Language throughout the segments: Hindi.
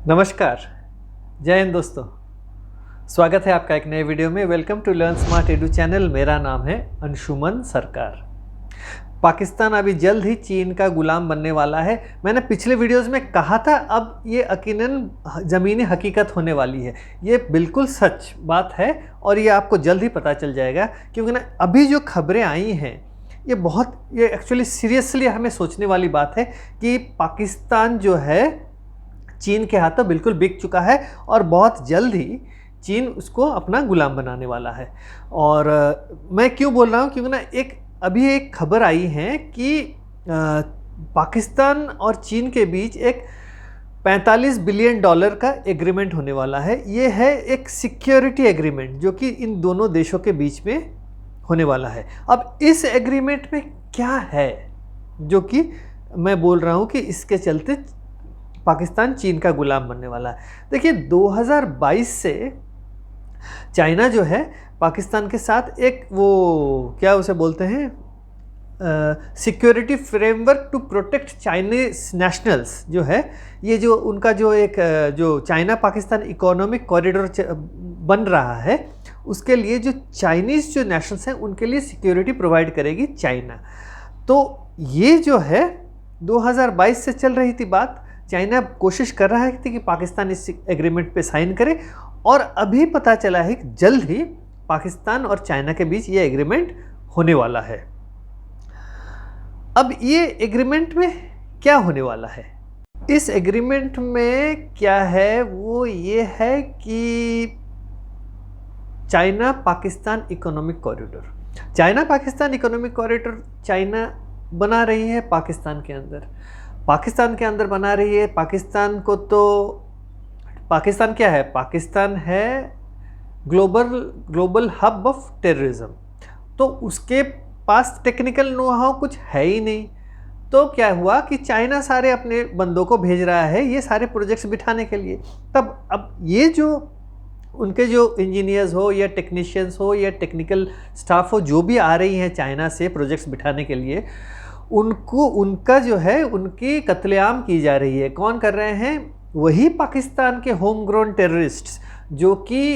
नमस्कार, जय हिंद दोस्तों। स्वागत है आपका एक नए वीडियो में। Welcome to learn smart edu channel. मेरा नाम है अंशुमन सरकार। पाकिस्तान अभी जल्द ही चीन का गुलाम बनने वाला है। मैंने पिछले वीडियोस में कहा था, अब ये यकीनन ज़मीनी हकीकत होने वाली है। ये बिल्कुल सच बात है और ये आपको जल्द ही पता चल जाएगा, क्योंकि ना अभी जो खबरें आई हैं ये एक्चुअली सीरियसली हमें सोचने वाली बात है कि पाकिस्तान जो है चीन के हाथों बिल्कुल बिक चुका है और बहुत जल्द ही चीन उसको अपना गुलाम बनाने वाला है। और मैं क्यों बोल रहा हूँ, क्योंकि ना अभी एक खबर आई है कि पाकिस्तान और चीन के बीच एक $45 बिलियन का एग्रीमेंट होने वाला है। ये है एक सिक्योरिटी एग्रीमेंट जो कि इन दोनों देशों के बीच में होने वाला है। अब इस एग्रीमेंट में क्या है जो कि मैं बोल रहा हूँ कि इसके चलते पाकिस्तान चीन का गुलाम बनने वाला है। देखिए, 2022 से चाइना जो है पाकिस्तान के साथ एक क्या उसे बोलते हैं, security framework to protect Chinese nationals जो है, ये जो उनका जो चाइना पाकिस्तान इकोनॉमिक कॉरिडोर बन रहा है, उसके लिए जो चाइनीज़ जो नेशनल्स हैं उनके लिए सिक्योरिटी प्रोवाइड करेगी चाइना। तो ये जो है 2022 से चल रही थी बात। चाइना कोशिश कर रहा है कि पाकिस्तान इस एग्रीमेंट पे साइन करे, और अभी पता चला है कि जल्द ही पाकिस्तान और चाइना के बीच ये एग्रीमेंट होने वाला है। अब ये एग्रीमेंट में क्या होने वाला है? इस एग्रीमेंट में क्या है वो ये है कि China Pakistan economic corridor, China Pakistan economic corridor China बना रही है पाकिस्तान के अंदर बना रही है। पाकिस्तान क्या है? पाकिस्तान है ग्लोबल हब ऑफ टेररिज्म। तो उसके पास टेक्निकल नो हाउ कुछ है ही नहीं। तो क्या हुआ कि चाइना सारे अपने बंदों को भेज रहा है ये सारे प्रोजेक्ट्स बिठाने के लिए। तब अब ये जो उनके जो इंजीनियर्स हो या टेक्नीशियंस हो या टेक्निकल स्टाफ हो, जो भी आ रही हैं चाइना से प्रोजेक्ट्स बिठाने के लिए, उनका जो है उनकी कत्लेआम की जा रही है। कौन कर रहे हैं? वही पाकिस्तान के होम ग्रोन टेररिस्ट्स, जो कि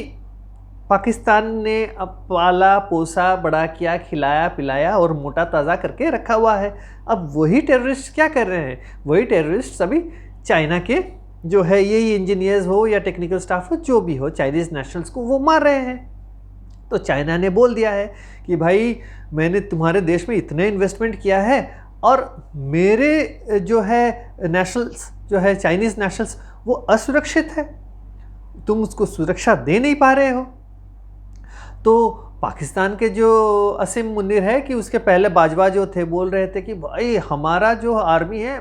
पाकिस्तान ने अब पाला पोसा बड़ा किया, खिलाया पिलाया और मोटा ताज़ा करके रखा हुआ है। अब वही टेररिस्ट क्या कर रहे हैं? वही टेररिस्ट अभी चाइना के जो है यही इंजीनियर्स हो या टेक्निकल स्टाफ हो, जो भी हो, चाइनीज़ नेशनल्स को वो मार रहे हैं। तो चाइना ने बोल दिया है कि भाई मैंने तुम्हारे देश में इतने इन्वेस्टमेंट किया है और मेरे जो है नेशनल्स जो है चाइनीज़ नेशनल्स वो असुरक्षित है, तुम उसको सुरक्षा दे नहीं पा रहे हो। तो पाकिस्तान के जो असीम मुनीर है कि उसके पहले बाजवा जो थे बोल रहे थे कि भाई हमारा जो आर्मी है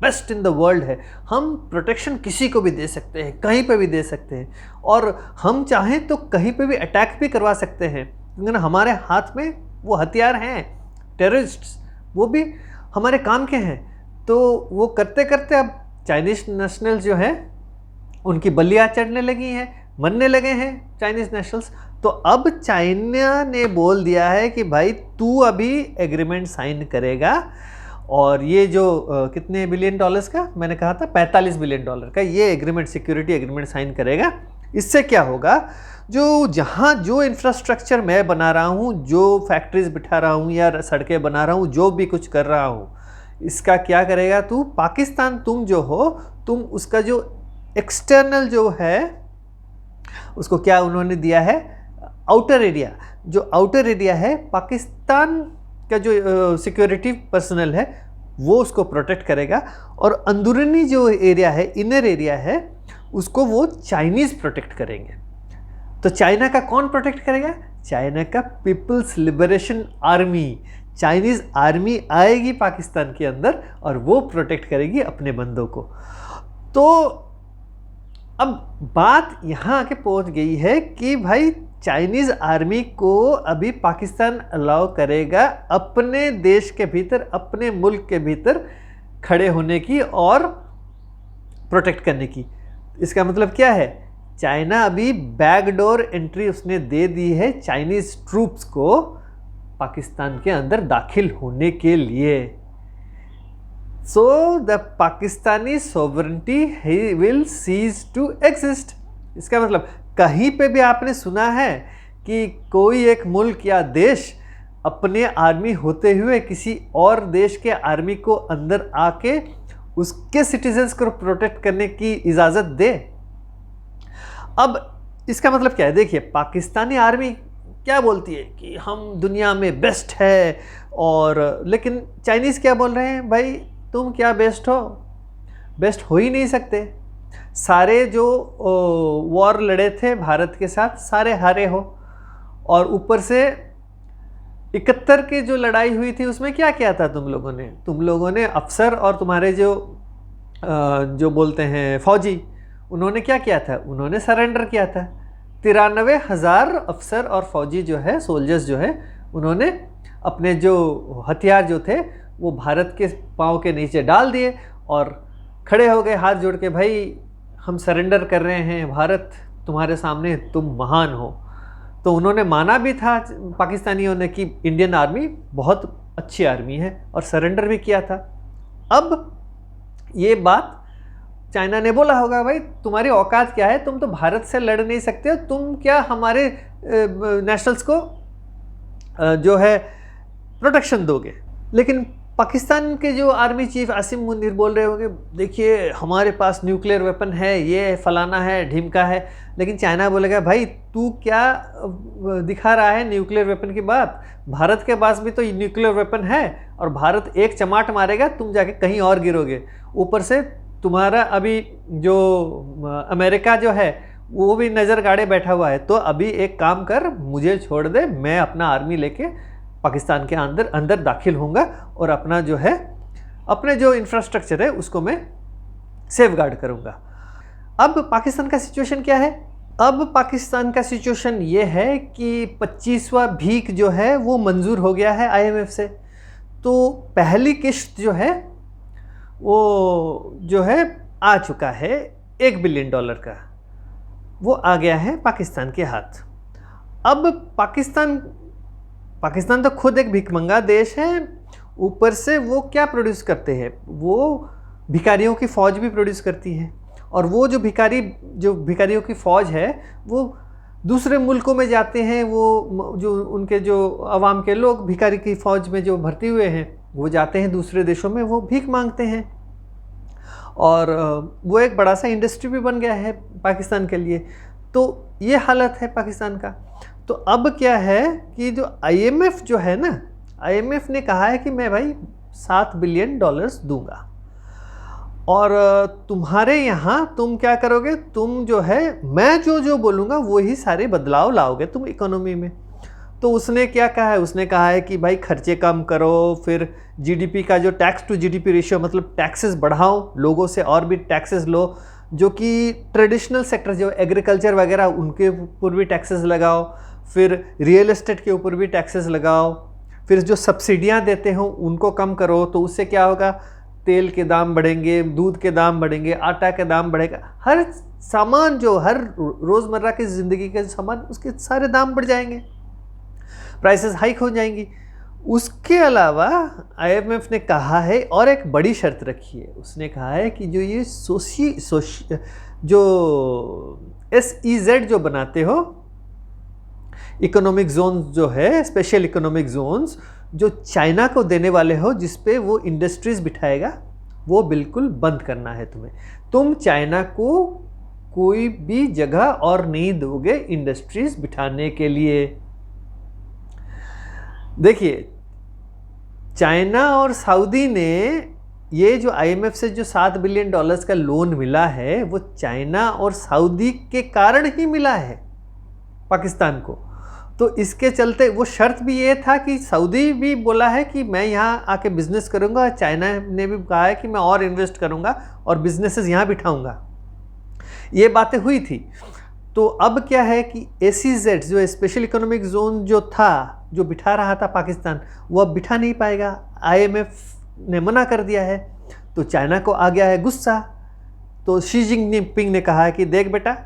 बेस्ट इन द वर्ल्ड है, हम प्रोटेक्शन किसी को भी दे सकते हैं, कहीं पे भी दे सकते हैं, और हम चाहें तो कहीं पे भी अटैक भी करवा सकते हैं, क्योंकि हमारे हाथ में वो हथियार हैं। टेररिस्ट्स वो भी हमारे काम के हैं। तो वो करते करते अब चाइनीज़ नेशनल्स जो हैं उनकी बलियाँ चढ़ने लगी हैं, मरने लगे हैं चाइनीज़ नेशनल्स। तो अब चाइना ने बोल दिया है कि भाई तू अभी एग्रीमेंट साइन करेगा, और ये जो कितने बिलियन डॉलर्स का मैंने कहा था, $45 बिलियन का ये एग्रीमेंट, सिक्योरिटी एग्रीमेंट साइन करेगा। इससे क्या होगा, जहाँ जो इंफ्रास्ट्रक्चर मैं बना रहा हूँ, जो फैक्ट्रीज बिठा रहा हूँ या सड़कें बना रहा हूँ, जो भी कुछ कर रहा हूँ, इसका क्या करेगा तू? पाकिस्तान तुम जो हो, तुम उसका जो एक्सटर्नल जो है उसको क्या उन्होंने दिया है, आउटर एरिया, जो आउटर एरिया है पाकिस्तान का जो सिक्योरिटी पर्सनल है वो उसको प्रोटेक्ट करेगा, और अंदरूनी जो एरिया है, इनर एरिया है, उसको वो चाइनीज़ प्रोटेक्ट करेंगे। तो चाइना का कौन प्रोटेक्ट करेगा? चाइना का People's Liberation Army, Chinese army आएगी पाकिस्तान के अंदर और वो प्रोटेक्ट करेगी अपने बंदों को। तो अब बात यहाँ आके पहुँच गई है कि भाई चाइनीज़ आर्मी को अभी पाकिस्तान अलाउ करेगा अपने देश के भीतर, अपने मुल्क के भीतर खड़े होने की और प्रोटेक्ट करने की। इसका मतलब क्या है? चाइना अभी बैकडोर एंट्री उसने दे दी है चाइनीज़ ट्रूप्स को पाकिस्तान के अंदर दाखिल होने के लिए। So the Pakistani sovereignty will cease to exist. इसका मतलब कहीं पे भी आपने सुना है कि कोई एक मुल्क या देश अपने आर्मी होते हुए किसी और देश के आर्मी को अंदर आके उसके सिटीजन्स को प्रोटेक्ट करने की इजाज़त दे? अब इसका मतलब क्या है? देखिए, पाकिस्तानी आर्मी क्या बोलती है कि हम दुनिया में बेस्ट है, और लेकिन चाइनीज़ क्या बोल रहे हैं? भाई तुम क्या बेस्ट हो? बेस्ट हो ही नहीं सकते। सारे जो वॉर लड़े थे भारत के साथ सारे हारे हो, और ऊपर से 71 की जो लड़ाई हुई थी उसमें क्या किया था तुम लोगों ने अफसर और तुम्हारे जो बोलते हैं फौजी, उन्होंने क्या किया था? उन्होंने सरेंडर किया था। 93,000 अफसर और फौजी जो है, सोल्जर्स जो है, उन्होंने अपने जो हथियार जो थे वो भारत के पाँव के नीचे डाल दिए और खड़े हो गए हाथ जोड़ के, भाई हम सरेंडर कर रहे हैं, भारत तुम्हारे सामने तुम महान हो। तो उन्होंने माना भी था पाकिस्तानियों ने कि इंडियन आर्मी बहुत अच्छी आर्मी है, और सरेंडर भी किया था। अब ये बात चाइना ने बोला होगा, भाई तुम्हारी औकात क्या है? तुम तो भारत से लड़ नहीं सकते हो, तुम क्या हमारे नेशनल्स को जो है प्रोटेक्शन दोगे? लेकिन पाकिस्तान के जो आर्मी चीफ आसिम मुनीर बोल रहे होंगे, देखिए हमारे पास न्यूक्लियर वेपन है, ये फलाना है, ढिमका है। लेकिन चाइना बोलेगा, भाई तू क्या दिखा रहा है न्यूक्लियर वेपन की बात? भारत के पास भी तो न्यूक्लियर वेपन है, और भारत एक चमाट मारेगा तुम जाके कहीं और गिरोगे। ऊपर से तुम्हारा अभी जो अमेरिका जो है वो भी नज़र गाड़े बैठा हुआ है। तो अभी एक काम कर, मुझे छोड़ दे, मैं अपना आर्मी लेके पाकिस्तान के अंदर दाखिल होऊंगा और अपना जो है, अपने जो इंफ्रास्ट्रक्चर है उसको मैं सेफ गार्ड करूँगा। अब पाकिस्तान का सिचुएशन क्या है? अब पाकिस्तान का सिचुएशन ये है कि 25वां भीख जो है वो मंजूर हो गया है IMF से। तो पहली किश्त जो है वो जो है आ चुका है, $1 बिलियन का, वो आ गया है पाकिस्तान के हाथ। अब पाकिस्तान तो खुद एक भिखमंगा देश है, ऊपर से वो क्या प्रोड्यूस करते हैं? वो भिखारियों की फ़ौज भी प्रोड्यूस करती है, और वो जो भिखारियों की फ़ौज है वो दूसरे मुल्कों में जाते हैं। वो जो उनके जो अवाम के लोग भिखारी की फ़ौज में जो भर्ती हुए हैं वो जाते हैं दूसरे देशों में, वो भीख मांगते हैं, और वो एक बड़ा सा इंडस्ट्री भी बन गया है पाकिस्तान के लिए। तो ये हालत है पाकिस्तान का। तो अब क्या है कि जो IMF जो है ना, IMF ने कहा है कि मैं भाई $7 बिलियन दूंगा, और तुम्हारे यहाँ तुम क्या करोगे? तुम जो है, मैं जो बोलूँगा वही सारे बदलाव लाओगे तुम इकोनॉमी में। तो उसने क्या कहा है? उसने कहा है कि भाई खर्चे कम करो, फिर GDP का जो टैक्स टू GDP रेशियो, मतलब टैक्सेस बढ़ाओ, लोगों से और भी टैक्सेस लो, जो कि ट्रेडिशनल सेक्टर जो एग्रीकल्चर वगैरह उनके ऊपर भी टैक्सेस लगाओ, फिर रियल एस्टेट के ऊपर भी टैक्सेस लगाओ, फिर जो सब्सिडियाँ देते हो उनको कम करो। तो उससे क्या होगा? तेल के दाम बढ़ेंगे, दूध के दाम बढ़ेंगे, आटा के दाम बढ़ेगा, हर सामान जो हर रोज़मर्रा की ज़िंदगी के सामान उसके सारे दाम बढ़ जाएंगे, प्राइसेस हाइक हो जाएंगी। उसके अलावा IMF ने कहा है और एक बड़ी शर्त रखी है। उसने कहा है कि जो ये जो SEZ जो बनाते हो, इकोनॉमिक जोन्स जो है, स्पेशल इकोनॉमिक जोन्स जो चाइना को देने वाले हो, जिस पे वो इंडस्ट्रीज़ बिठाएगा, वो बिल्कुल बंद करना है तुम्हें। तुम चाइना को कोई भी जगह और नहीं दोगे इंडस्ट्रीज़ बिठाने के लिए। देखिए, चाइना और सऊदी ने ये जो IMF से जो $7 बिलियन का लोन मिला है, वो चाइना और सऊदी के कारण ही मिला है पाकिस्तान को। तो इसके चलते वो शर्त भी ये था कि सऊदी भी बोला है कि मैं यहाँ आके बिज़नेस करूँगा, चाइना ने भी कहा है कि मैं और इन्वेस्ट करूँगा और बिजनेसेस यहाँ बिठाऊँगा। ये बातें हुई थी। तो अब क्या है कि SEZ जो स्पेशल इकोनॉमिक जोन जो था, जो बिठा रहा था पाकिस्तान, वो अब बिठा नहीं पाएगा। IMF ने मना कर दिया है। तो चाइना को आ गया है गुस्सा। तो शी जिनपिंग ने कहा है कि देख बेटा,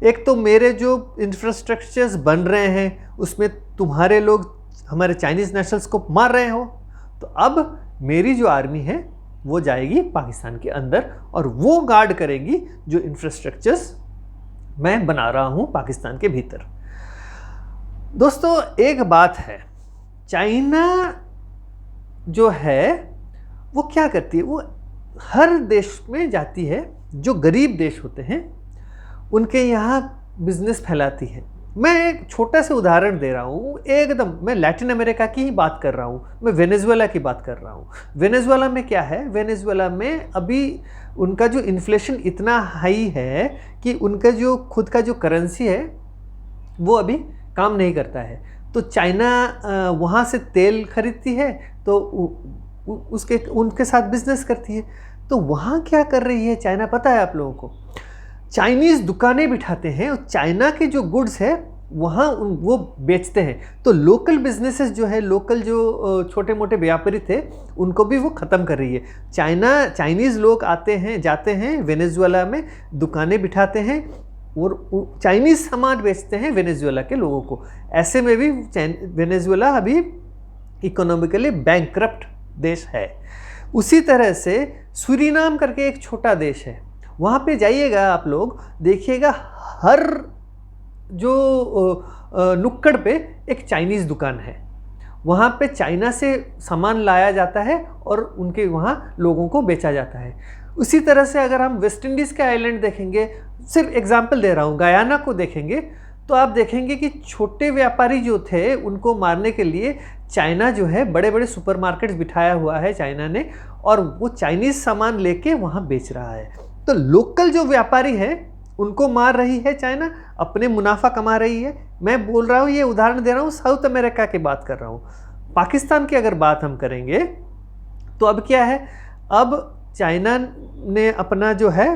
एक तो मेरे जो इंफ्रास्ट्रक्चर्स बन रहे हैं उसमें तुम्हारे लोग हमारे चाइनीज़ नेशनल्स को मार रहे हो, तो अब मेरी जो आर्मी है वो जाएगी पाकिस्तान के अंदर और वो गार्ड करेगी जो इंफ्रास्ट्रक्चर्स मैं बना रहा हूँ पाकिस्तान के भीतर। दोस्तों एक बात है, चाइना जो है वो क्या करती है, वो हर देश में जाती है, जो गरीब देश होते हैं उनके यहाँ बिजनेस फैलाती है। मैं एक छोटा सा उदाहरण दे रहा हूँ, एकदम मैं लैटिन अमेरिका की ही बात कर रहा हूँ, मैं वेनेजुएला की बात कर रहा हूँ। वेनेजुएला में क्या है, वेनेजुएला में अभी उनका जो इन्फ्लेशन इतना हाई है कि उनका जो खुद का जो करेंसी है वो अभी काम नहीं करता है। तो चाइना वहाँ से तेल खरीदती है तो उसके उनके साथ बिजनेस करती है। तो वहाँ क्या कर रही है चाइना, पता है आप लोगों को? चाइनीज़ दुकानें बिठाते हैं और चाइना के जो गुड्स है वहाँ वो बेचते हैं। तो लोकल बिजनेसेस जो है, लोकल जो छोटे मोटे व्यापारी थे उनको भी वो ख़त्म कर रही है। चाइनीज़ लोग आते हैं जाते हैं वेनेजुएला में, दुकानें बिठाते हैं और चाइनीज़ सामान बेचते हैं वेनेजुएला के लोगों को। ऐसे में भी वेनेजुएला अभी इकोनॉमिकली बैंकक्रप्ट देश है। उसी तरह से सूरीनाम करके एक छोटा देश है, वहाँ पे जाइएगा आप लोग, देखिएगा हर जो नुक्कड़ पे एक चाइनीज़ दुकान है। वहाँ पे चाइना से सामान लाया जाता है और उनके वहाँ लोगों को बेचा जाता है। उसी तरह से अगर हम वेस्ट इंडीज़ के आइलैंड देखेंगे, सिर्फ एग्जाम्पल दे रहा हूँ, गयाना को देखेंगे तो आप देखेंगे कि छोटे व्यापारी जो थे उनको मारने के लिए चाइना जो है बड़े बड़े सुपरमार्केट्स बिठाया हुआ है चाइना ने, और वो चाइनीज़ सामान लेके वहाँ बेच रहा है। तो लोकल जो व्यापारी हैं उनको मार रही है चाइना, अपने मुनाफा कमा रही है। मैं बोल रहा हूँ, ये उदाहरण दे रहा हूँ, साउथ अमेरिका की बात कर रहा हूँ। पाकिस्तान की अगर बात हम करेंगे तो अब क्या है, अब चाइना ने अपना जो है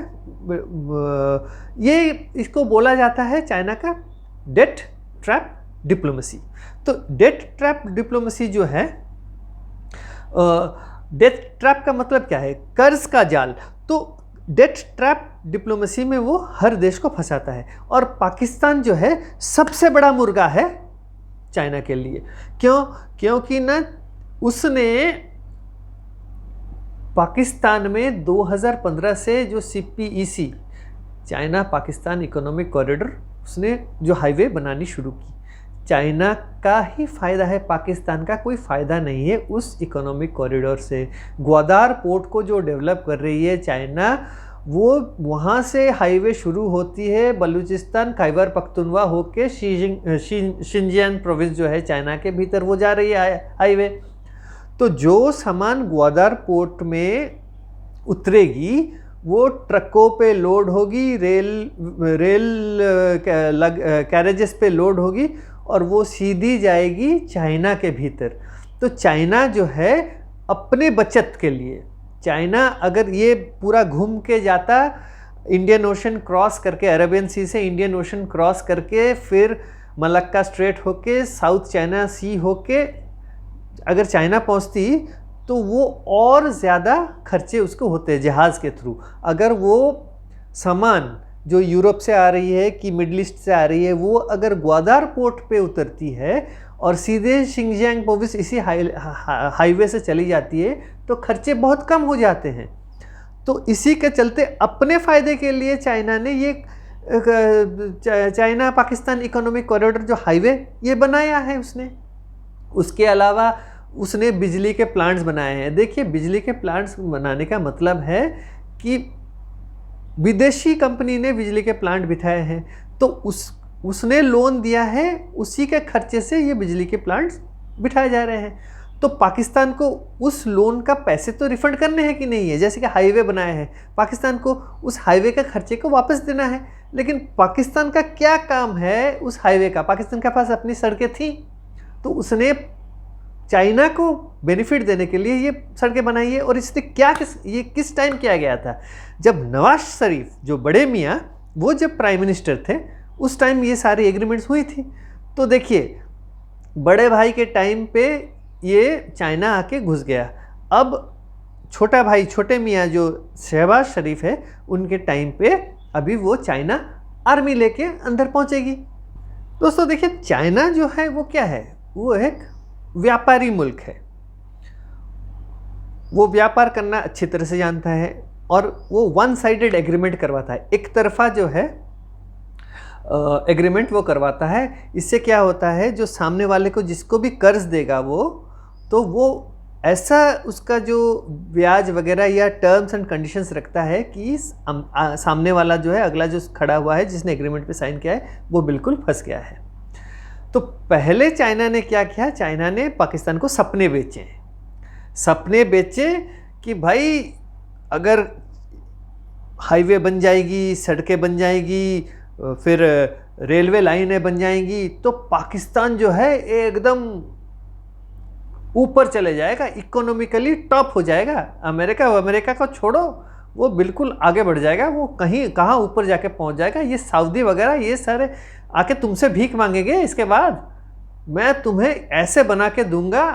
ये इसको बोला जाता है चाइना का डेट ट्रैप डिप्लोमेसी। तो डेट ट्रैप डिप्लोमेसी जो है, डेट ट्रैप का मतलब क्या है, कर्ज का जाल। तो डेट ट्रैप डिप्लोमेसी में वो हर देश को फंसाता है और पाकिस्तान जो है सबसे बड़ा मुर्गा है चाइना के लिए। क्योंकि ना उसने पाकिस्तान में 2015 से जो CPEC China Pakistan economic corridor उसने जो हाईवे बनानी शुरू की, चाइना का ही फ़ायदा है, पाकिस्तान का कोई फ़ायदा नहीं है उस इकोनॉमिक कॉरिडोर से। ग्वादार पोर्ट को जो डेवलप कर रही है चाइना, वो वहाँ से हाईवे शुरू होती है बलूचिस्तान खैबर पख्तूनवा होके शिनजियांग प्रोविंस जो है चाइना के भीतर वो जा रही है हाईवे। तो जो सामान ग्वादार पोर्ट में उतरेगी वो ट्रकों पे लोड होगी, रेल कैरेजेस पे लोड होगी और वो सीधी जाएगी चाइना के भीतर। तो चाइना जो है अपने बचत के लिए, चाइना अगर ये पूरा घूम के जाता इंडियन ओशन क्रॉस करके, अरेबियन सी से इंडियन ओशन क्रॉस करके, फिर मलक्का स्ट्रेट होके साउथ चाइना सी होके अगर चाइना पहुंचती तो वो और ज़्यादा खर्चे उसको होते हैं जहाज़ के थ्रू। अगर वो सामान जो यूरोप से आ रही है कि मिडल ईस्ट से आ रही है, वो अगर ग्वादार पोर्ट पे उतरती है और सीधे शिनजियांग प्रोविंस इसी हाईवे से चली जाती है तो खर्चे बहुत कम हो जाते हैं। तो इसी के चलते अपने फ़ायदे के लिए चाइना ने ये चाइना पाकिस्तान इकोनॉमिक कॉरिडोर जो हाईवे ये बनाया है उसने। उसके अलावा उसने बिजली के प्लांट्स बनाए हैं। देखिए, बिजली के प्लांट्स बनाने का मतलब है कि विदेशी कंपनी ने बिजली के प्लांट बिठाए हैं तो उसने लोन दिया है, उसी के खर्चे से ये बिजली के प्लांट्स बिठाए जा रहे हैं। तो पाकिस्तान को उस लोन का पैसे तो रिफंड करने हैं कि नहीं है। जैसे कि हाईवे बनाए हैं, पाकिस्तान को उस हाईवे का खर्चे को वापस देना है। लेकिन पाकिस्तान का क्या काम है उस हाईवे का? पाकिस्तान के पास अपनी सड़कें थी तो उसने चाइना को बेनिफिट देने के लिए ये सड़कें बनाई है। और इसने ये किस टाइम किया गया था? जब नवाज शरीफ जो बड़े मियाँ वो जब प्राइम मिनिस्टर थे उस टाइम ये सारी एग्रीमेंट्स हुई थी। तो देखिए, बड़े भाई के टाइम पे ये चाइना आके घुस गया। अब छोटा भाई छोटे मियाँ जो शहबाज शरीफ है उनके टाइम पे अभी वो चाइना आर्मी लेके अंदर पहुँचेगी। दोस्तों देखिए, चाइना जो है वो क्या है? वो एक व्यापारी मुल्क है। वो व्यापार करना अच्छी तरह से जानता है और वो वन साइडेड एग्रीमेंट करवाता है, एक तरफा जो है एग्रीमेंट वो करवाता है। इससे क्या होता है, जो सामने वाले को जिसको भी कर्ज देगा वो, तो वो ऐसा उसका जो ब्याज वगैरह या टर्म्स एंड कंडीशंस रखता है कि सामने वाला जो है, अगला जो खड़ा हुआ है जिसने एग्रीमेंट पे साइन किया है, वो बिल्कुल फंस गया है। तो पहले चाइना ने क्या किया, चाइना ने पाकिस्तान को सपने बेचे, सपने बेचे कि भाई अगर हाईवे बन जाएगी, सड़कें बन जाएगी, फिर रेलवे लाइनें बन जाएंगी, तो पाकिस्तान जो है एकदम ऊपर चले जाएगा, इकोनॉमिकली टॉप हो जाएगा। अमेरिका को छोड़ो, वो बिल्कुल आगे बढ़ जाएगा, वो कहीं कहाँ ऊपर जाके पहुंच जाएगा। ये सऊदी वगैरह ये सारे आके तुमसे भीख मांगेंगे, इसके बाद मैं तुम्हें ऐसे बना के दूंगा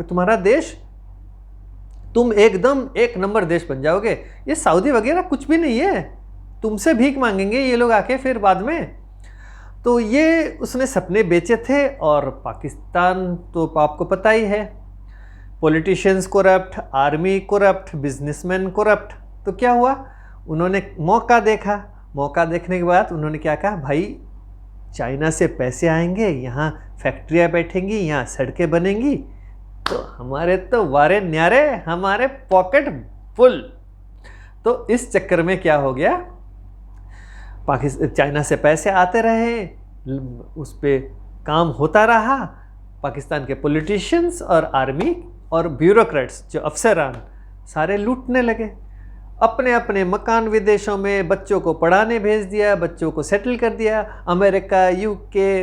तुम्हारा देश, तुम एकदम एक नंबर देश बन जाओगे। ये सऊदी वगैरह कुछ भी नहीं है, तुमसे भीख मांगेंगे ये लोग आके फिर बाद में। तो ये उसने सपने बेचे थे। और पाकिस्तान तो आपको पता ही है, politicians corrupt, army corrupt, businessman corrupt. तो क्या हुआ, उन्होंने मौका देखा, मौका देखने के बाद उन्होंने क्या कहा, भाई चाइना से पैसे आएंगे, यहाँ फैक्ट्रियाँ बैठेंगी, यहाँ सड़कें बनेंगी, तो हमारे तो वारे न्यारे, हमारे पॉकेट फुल। तो इस चक्कर में क्या हो गया, चाइना से पैसे आते रहे, उस पर काम होता रहा, पाकिस्तान के पॉलिटिशियंस और आर्मी और ब्यूरोक्रेट्स जो अफसरान सारे लूटने लगे, अपने अपने मकान विदेशों में, बच्चों को पढ़ाने भेज दिया, बच्चों को सेटल कर दिया, अमेरिका, यूके,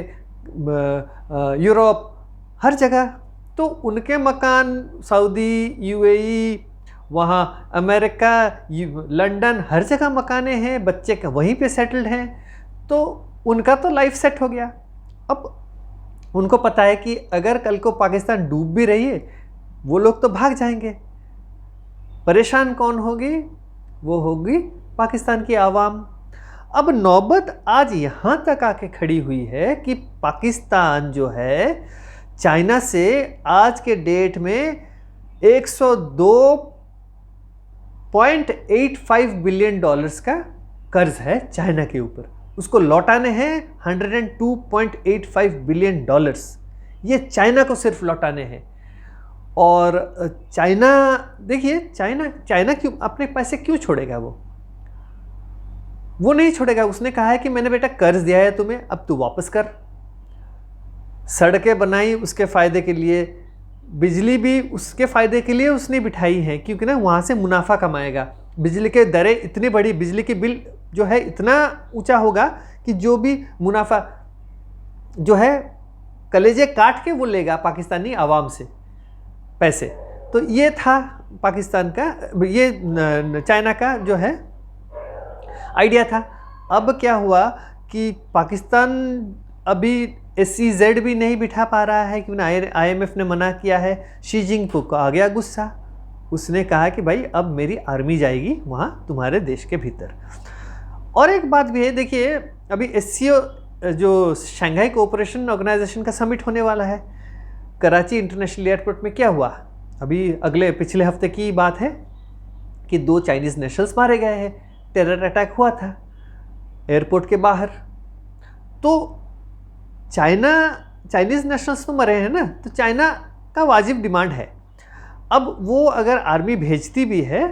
यूरोप, हर जगह। तो उनके मकान सऊदी, यूएई, वहाँ अमेरिका, लंदन, हर जगह मकाने हैं, बच्चे का वहीं पे सेटल्ड हैं, तो उनका तो लाइफ सेट हो गया। अब उनको पता है कि अगर कल को पाकिस्तान डूब भी रही है, वो लोग तो भाग जाएंगे, परेशान कौन होगी, वो होगी पाकिस्तान की आवाम। अब नौबत आज यहाँ तक आके खड़ी हुई है कि पाकिस्तान जो है चाइना से आज के डेट में 102.85 बिलियन डॉलर्स का कर्ज है चाइना के ऊपर, उसको लौटाने हैं 102.85 बिलियन डॉलर्स, ये चाइना को सिर्फ लौटाने हैं। और चाइना, देखिए चाइना क्यों अपने पैसे क्यों छोड़ेगा, वो नहीं छोड़ेगा। उसने कहा है कि मैंने बेटा कर्ज दिया है तुम्हें, अब तू वापस कर। सड़कें बनाई उसके फ़ायदे के लिए, बिजली भी उसके फ़ायदे के लिए उसने बिठाई है, क्योंकि ना वहाँ से मुनाफा कमाएगा। बिजली के दरें इतनी बड़ी, बिजली की बिल जो है इतना ऊंचा होगा कि जो भी मुनाफा जो है कलेजे काट के वो लेगा पाकिस्तानी आवाम से पैसे। तो ये था पाकिस्तान का, ये चाइना का जो है आइडिया था। अब क्या हुआ कि पाकिस्तान अभी SEZ भी नहीं बिठा पा रहा है, क्योंकि IMF ने मना किया है। शी जिनपिंग को आ गया गुस्सा, उसने कहा कि भाई अब मेरी आर्मी जाएगी वहाँ तुम्हारे देश के भीतर। और एक बात भी है, देखिए अभी SCO जो शंघाई कोऑपरेशन ऑर्गेनाइजेशन का समिट होने वाला है कराची इंटरनेशनल एयरपोर्ट में। क्या हुआ, अभी पिछले हफ्ते की बात है कि 2 चाइनीज़ नेशनल्स मारे गए हैं, टेरर अटैक हुआ था एयरपोर्ट के बाहर। तो चाइनीज़ नेशनल्स तो मरे हैं ना, तो चाइना का वाजिब डिमांड है। अब वो अगर आर्मी भेजती भी है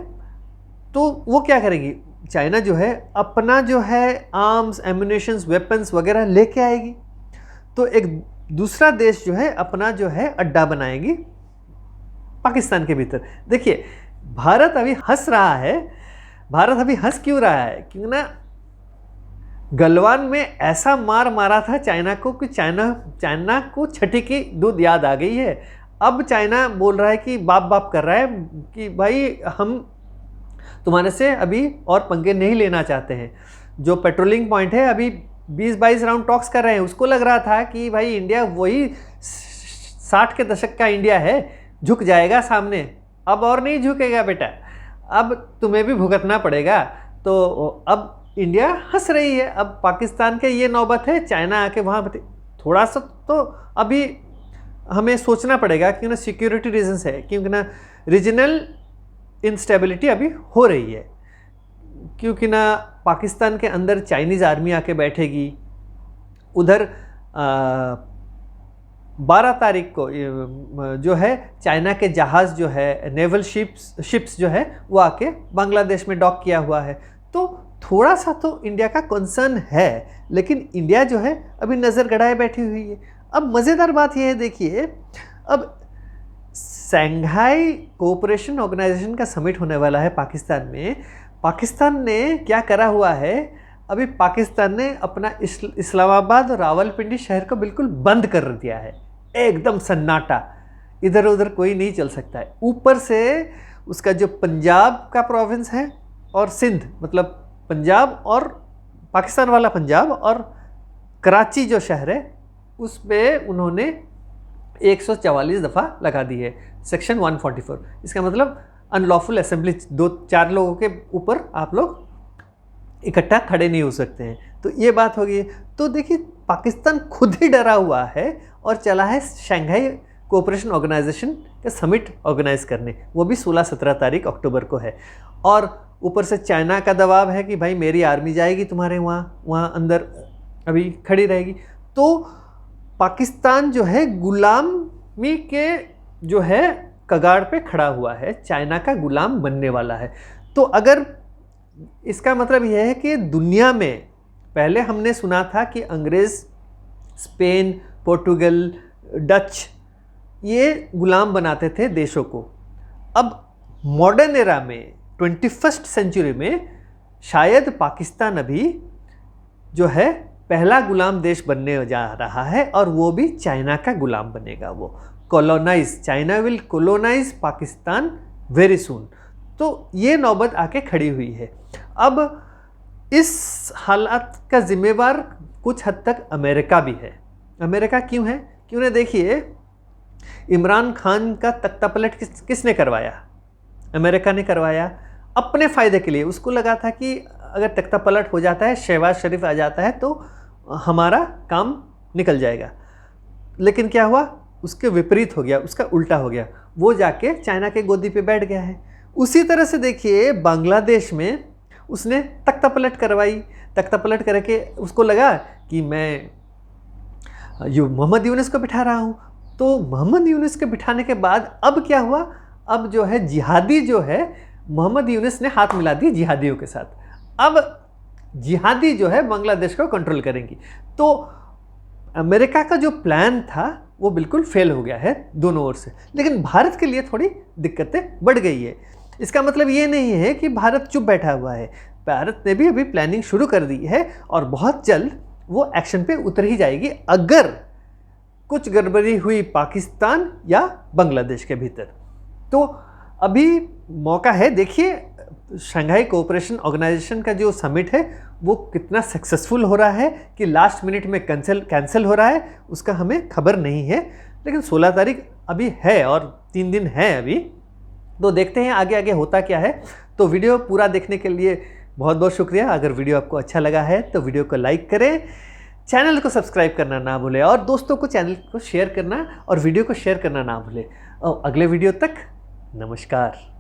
तो वो क्या करेगी, चाइना जो है अपना जो है आर्म्स, एम्यूनेशंस, वेपन्स वगैरह लेके आएगी, तो एक दूसरा देश जो है अपना जो है अड्डा बनाएगी पाकिस्तान के भीतर। देखिए भारत अभी हंस रहा है, भारत अभी हंस क्यों रहा है, क्योंकि ना गलवान में ऐसा मार मारा था चाइना को कि चाइना को छठी की दूध याद आ गई है। अब चाइना बोल रहा है कि बाप कर रहा है कि भाई हम तुम्हारे से अभी और पंगे नहीं लेना चाहते हैं। जो पेट्रोलिंग पॉइंट है अभी 20-22 राउंड टॉक्स कर रहे हैं। उसको लग रहा था कि भाई इंडिया वही 60 के दशक का इंडिया है, झुक जाएगा सामने। अब और नहीं झुकेगा बेटा, अब तुम्हें भी भुगतना पड़ेगा। तो अब इंडिया हंस रही है। अब पाकिस्तान के ये नौबत है, चाइना आके वहाँ थोड़ा सा तो अभी हमें सोचना पड़ेगा, क्योंकि ना सिक्योरिटी रीजंस है, क्योंकि ना रीजनल इंस्टेबिलिटी अभी हो रही है, क्योंकि ना पाकिस्तान के अंदर चाइनीज़ आर्मी आके बैठेगी, उधर 12 तारीख को जो है चाइना के जहाज़ जो है, नेवल शिप्स जो है वो आके बांग्लादेश में डॉक किया हुआ है। तो थोड़ा सा तो इंडिया का कंसर्न है, लेकिन इंडिया जो है अभी नज़र गड़ाए बैठी हुई है। अब मज़ेदार बात यह है, देखिए अब शंघाई कोऑपरेशन ऑर्गेनाइजेशन का समिट होने वाला है पाकिस्तान में। पाकिस्तान ने क्या करा हुआ है, अभी पाकिस्तान ने अपना इस्लामाबाद और रावलपिंडी शहर को बिल्कुल बंद कर दिया है, एकदम सन्नाटा, इधर उधर कोई नहीं चल सकता है। ऊपर से उसका जो पंजाब का प्रोविंस है और सिंध, मतलब पंजाब और पाकिस्तान वाला पंजाब और कराची जो शहर है, उस पर उन्होंने 144 दफ़ा लगा दी है सेक्शन 144। इसका मतलब अनलॉफुल असेंबली, 2-4 लोगों के ऊपर आप लोग इकट्ठा खड़े नहीं हो सकते हैं। तो ये बात होगी। तो देखिए पाकिस्तान खुद ही डरा हुआ है और चला है शंघाई कोऑपरेशन ऑर्गेनाइजेशन का समिट ऑर्गेनाइज करने, वो भी 16-17 तारीख अक्टूबर को है। और ऊपर से चाइना का दबाव है कि भाई मेरी आर्मी जाएगी तुम्हारे वहाँ अंदर अभी खड़ी रहेगी। तो पाकिस्तान जो है गुलामी के जो है कगार पे खड़ा हुआ है, चाइना का गुलाम बनने वाला है। तो अगर इसका मतलब यह है कि दुनिया में पहले हमने सुना था कि अंग्रेज़, स्पेन, पोर्टुगल, डच ये गुलाम बनाते थे देशों को। अब मॉडर्न एरा में 21st सेंचुरी में शायद पाकिस्तान अभी जो है पहला गुलाम देश बनने जा रहा है, और वो भी चाइना का गुलाम बनेगा। वो colonise, China will colonise Pakistan very soon. तो ये नौबत आके खड़ी हुई है। अब इस हालात का जिम्मेवार कुछ हद तक अमेरिका भी है। अमेरिका क्यों है? क्यों? देखिए इमरान खान का तख्ता पलट किसने करवाया? अमेरिका ने करवाया अपने फ़ायदे के लिए। उसको लगा था कि अगर तख्ता पलट हो जाता है, शहबाज शरीफ आ जाता है, तो हमारा काम निकल जाएगा। लेकिन क्या हुआ? उसके विपरीत हो गया, उसका उल्टा हो गया। वो जाके चाइना के गोदी पे बैठ गया है। उसी तरह से देखिए बांग्लादेश में उसने तख्ता पलट करवाई। तख्ता पलट करके उसको लगा कि मैं मोहम्मद यूनुस को बिठा रहा हूँ। तो मोहम्मद यूनुस के बिठाने के बाद अब क्या हुआ? अब जो है जिहादी जो है, मोहम्मद यूनुस ने हाथ मिला दी जिहादियों के साथ। अब जिहादी जो है बांग्लादेश को कंट्रोल करेंगी। तो अमेरिका का जो प्लान था वो बिल्कुल फेल हो गया है दोनों ओर से। लेकिन भारत के लिए थोड़ी दिक्कतें बढ़ गई है। इसका मतलब ये नहीं है कि भारत चुप बैठा हुआ है। भारत ने भी अभी प्लानिंग शुरू कर दी है और बहुत जल्द वो एक्शन पे उतर ही जाएगी अगर कुछ गड़बड़ी हुई पाकिस्तान या बांग्लादेश के भीतर। तो अभी मौका है। देखिए शंघाई कोऑपरेशन ऑर्गेनाइजेशन का जो समिट है वो कितना सक्सेसफुल हो रहा है कि लास्ट मिनट में कैंसिल हो रहा है, उसका हमें खबर नहीं है। लेकिन 16 तारीख अभी है और 3 दिन है अभी। तो देखते हैं आगे आगे होता क्या है। तो वीडियो पूरा देखने के लिए बहुत बहुत शुक्रिया। अगर वीडियो आपको अच्छा लगा है तो वीडियो को लाइक करें, चैनल को सब्सक्राइब करना ना भूलें और दोस्तों को चैनल को शेयर करना और वीडियो को शेयर करना ना भूलें। और अगले वीडियो तक नमस्कार।